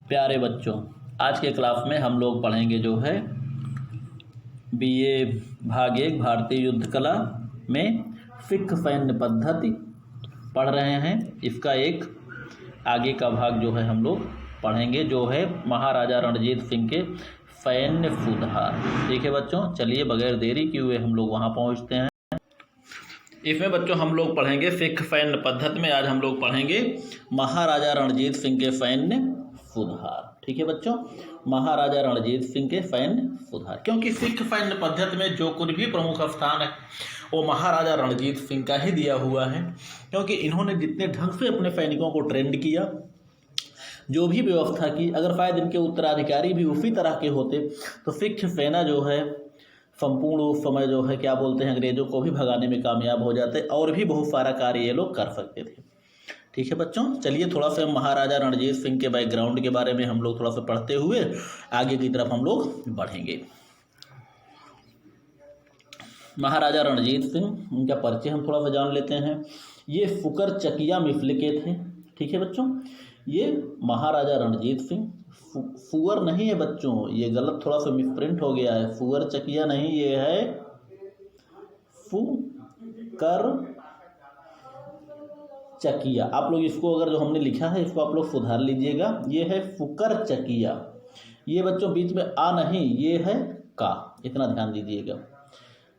प्यारे बच्चों, आज के क्लास में हम लोग पढ़ेंगे जो है बीए भाग 1 भारतीय युद्ध कला में फिक्क सैन्य पद्धति पढ़ रहे हैं। इसका एक आगे का भाग जो है हम लोग पढ़ेंगे जो है महाराजा रणजीत सिंह के सैन्य सुधार। ठीक है बच्चों, चलिए बगैर देरी किए हुए हम लोग वहाँ पहुँचते हैं। इसमें बच्चों हम लोग पढ़ेंगे सिख सैन्य पद्धति में आज हम लोग पढ़ेंगे महाराजा रणजीत सिंह के सैन्य सुधार। ठीक है बच्चों, महाराजा रणजीत सिंह के सैन्य सुधार, क्योंकि सिख सैन्य पद्धति में जो कुछ भी प्रमुख स्थान है वो महाराजा रणजीत सिंह का ही दिया हुआ है, क्योंकि इन्होंने जितने ढंग से अपने सैनिकों को ट्रेंड किया, जो भी व्यवस्था की, अगर शायद इनके उत्तराधिकारी भी उसी तरह के होते तो सिख सेना जो है संपूर्ण उस समय जो है क्या बोलते हैं अंग्रेजों को भी भगाने में कामयाब हो जाते और भी बहुत सारा कार्य ये लोग कर सकते थे। ठीक है बच्चों, चलिए थोड़ा सा महाराजा रणजीत सिंह के बैकग्राउंड के बारे में हम लोग थोड़ा सा पढ़ते हुए आगे की तरफ हम लोग बढ़ेंगे। महाराजा रणजीत सिंह, उनका परिचय हम थोड़ा सा जान लेते हैं। ये फुकर चकिया मिफल के थे। ठीक है बच्चों, ये महाराजा रणजीत सिंह फुअर नहीं है बच्चों, ये गलत थोड़ा सा मिसप्रिंट हो गया है। फुअर चकिया नहीं, ये है फुकर चकिया। आप लोग इसको अगर जो हमने लिखा है इसको आप लोग सुधार लीजिएगा। ये है फुकर चकिया। ये बच्चों बीच में आ नहीं, ये है का, इतना ध्यान दीजिएगा।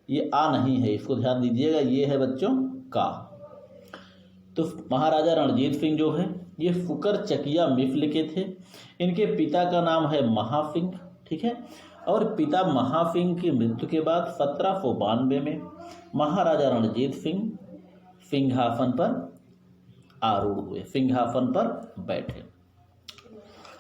ये आ नहीं है, इसको ध्यान दीजिएगा। ये है बच्चों का। तो महाराजा रणजीत सिंह जो है ये फुकर चकिया मिफल के थे। इनके पिता का नाम है महासिंह। ठीक है, और पिता महासिंह की मृत्यु के बाद 1792 में महाराजा रणजीत सिंह सिंहासन पर आरूढ़ हुए, सिंहासन पर बैठे।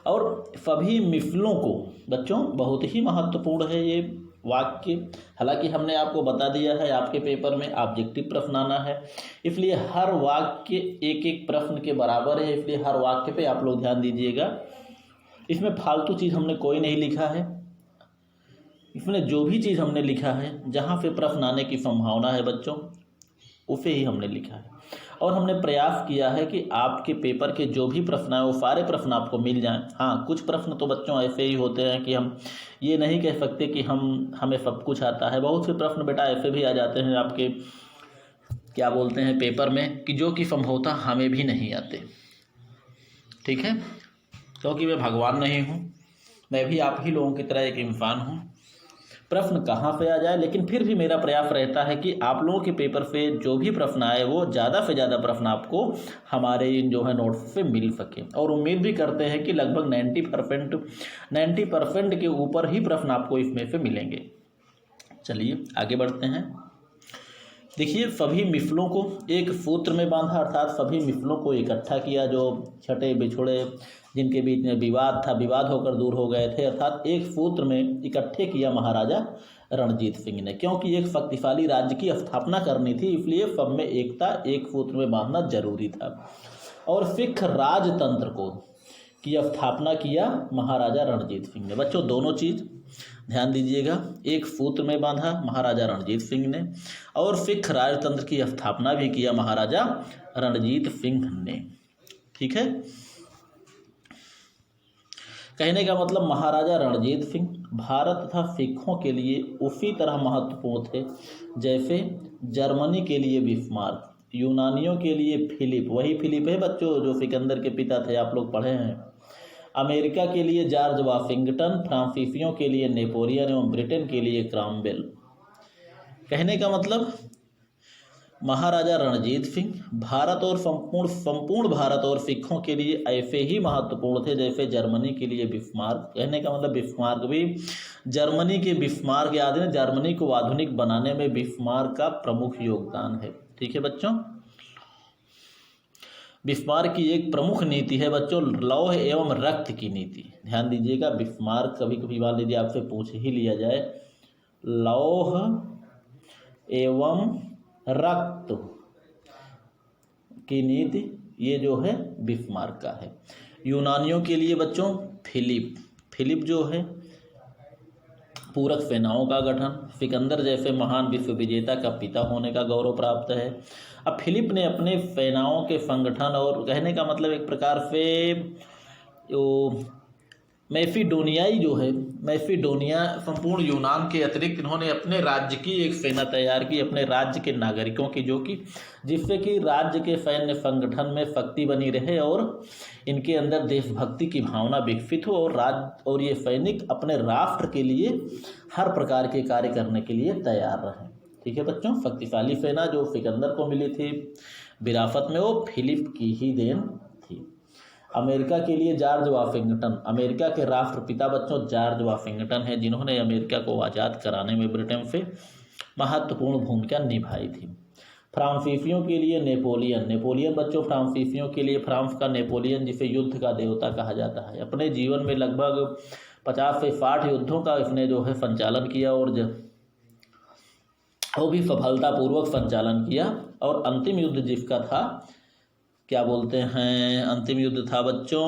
और सभी मिफलों को बच्चों बहुत ही महत्वपूर्ण है ये वाक्य, हालांकि हमने आपको बता दिया है आपके पेपर में ऑब्जेक्टिव प्रश्न आना है, इसलिए हर वाक्य एक एक प्रश्न के बराबर है, इसलिए हर वाक्य पे आप लोग ध्यान दीजिएगा। इसमें फालतू चीज़ हमने कोई नहीं लिखा है। इसमें जो भी चीज़ हमने लिखा है जहाँ पे प्रश्न आने की संभावना है बच्चों उसे ही हमने लिखा है। और हमने प्रयास किया है कि आपके पेपर के जो भी प्रश्न आए वो सारे प्रश्न आपको मिल जाएं। हाँ, कुछ प्रश्न तो बच्चों ऐसे ही होते हैं कि हम ये नहीं कह सकते कि हमें सब कुछ आता है। बहुत से प्रश्न बेटा ऐसे भी आ जाते हैं आपके क्या बोलते हैं पेपर में कि जो कि संभवतः हमें भी नहीं आते। ठीक है, क्योंकि मैं भगवान नहीं हूँ, मैं भी आप ही लोगों की तरह एक इंसान हूँ। प्रश्न कहाँ से आ जाए, लेकिन फिर भी मेरा प्रयास रहता है कि आप लोगों के पेपर से जो भी प्रश्न आए वो ज़्यादा से ज़्यादा प्रश्न आपको हमारे इन जो है नोट्स से मिल सके। और उम्मीद भी करते हैं कि लगभग 90% के ऊपर ही प्रश्न आपको इसमें से मिलेंगे। चलिए आगे बढ़ते हैं। देखिए, सभी मिफलों को एक सूत्र में बांधा, अर्थात सभी मिफलों को इकट्ठा किया जो छठे बिछोड़े जिनके बीच में विवाद था, विवाद होकर दूर हो गए थे, अर्थात एक सूत्र में इकट्ठे किया महाराजा रणजीत सिंह ने। क्योंकि एक शक्तिशाली राज्य की स्थापना करनी थी, इसलिए सब में एकता एक सूत्र में बांधना जरूरी था। और सिख राजतंत्र को की स्थापना किया महाराजा रणजीत सिंह ने। बच्चों दोनों चीज़ ध्यान दीजिएगा, एक सूत्र में बांधा महाराजा रणजीत सिंह ने और सिख राजतंत्र की स्थापना भी किया महाराजा रणजीत सिंह ने। ठीक है, कहने का मतलब महाराजा रणजीत सिंह भारत तथा सिखों के लिए उसी तरह महत्वपूर्ण थे जैसे जर्मनी के लिए बिस्मार्क, यूनानियों के लिए फिलिप, वही फिलिप है बच्चों जो सिकंदर के पिता थे, आप लोग पढ़े हैं, अमेरिका के लिए जॉर्ज वाशिंगटन, फ्रांसीसियों के लिए नेपोलियन एवं ब्रिटेन के लिए क्रॉमवेल। कहने का मतलब महाराजा रणजीत सिंह भारत और संपूर्ण भारत और सिखों के लिए ऐसे ही महत्वपूर्ण थे जैसे जर्मनी के लिए बिस्मार्क। कहने का मतलब बिस्मार्क भी जर्मनी के बिस्मार्क याद है, जर्मनी को आधुनिक बनाने में बिस्मार्क का प्रमुख योगदान है। ठीक है बच्चों, बिस्मार्क की एक प्रमुख नीति है बच्चों लौह एवं रक्त की नीति। ध्यान दीजिएगा, बिस्मार्क कभी कभी मान लीजिए आपसे पूछ ही लिया जाए, लौह एवं रक्त की नीति ये जो है बिस्मार्क का है। यूनानियों के लिए बच्चों फिलिप जो है पूरक सेनाओं का गठन, सिकंदर जैसे महान विश्व विजेता का पिता होने का गौरव प्राप्त है। अब फिलिप ने अपने सेनाओं के संगठन और कहने का मतलब एक प्रकार से मैसिडोनियाई जो है, मैसिडोनिया संपूर्ण यूनान के अतिरिक्त इन्होंने अपने राज्य की एक सेना तैयार की, अपने राज्य के नागरिकों की, जो कि जिससे कि राज्य के सैन्य संगठन में शक्ति बनी रहे और इनके अंदर देशभक्ति की भावना विकसित हो और ये सैनिक अपने राष्ट्र के लिए हर प्रकार के कार्य करने के लिए तैयार रहे। ठीक है बच्चों, शक्तिशाली सेना जो सिकंदर को मिली थी विरासत में, वो फिलिप की ही देन थी। अमेरिका के लिए जॉर्ज वाशिंगटन, अमेरिका के राष्ट्रपिता बच्चों जॉर्ज वाशिंगटन है, जिन्होंने अमेरिका को आज़ाद कराने में ब्रिटेन से महत्वपूर्ण भूमिका निभाई थी। फ्रांसीसियों के लिए नेपोलियन बच्चों, फ्रांसीसियों के लिए फ्रांस का नेपोलियन, जिसे युद्ध का देवता कहा जाता है। अपने जीवन में लगभग 50 से 60 युद्धों का इसने जो है संचालन किया और वो भी सफलतापूर्वक संचालन किया। और अंतिम युद्ध जिसका था, क्या बोलते हैं, अंतिम युद्ध था बच्चों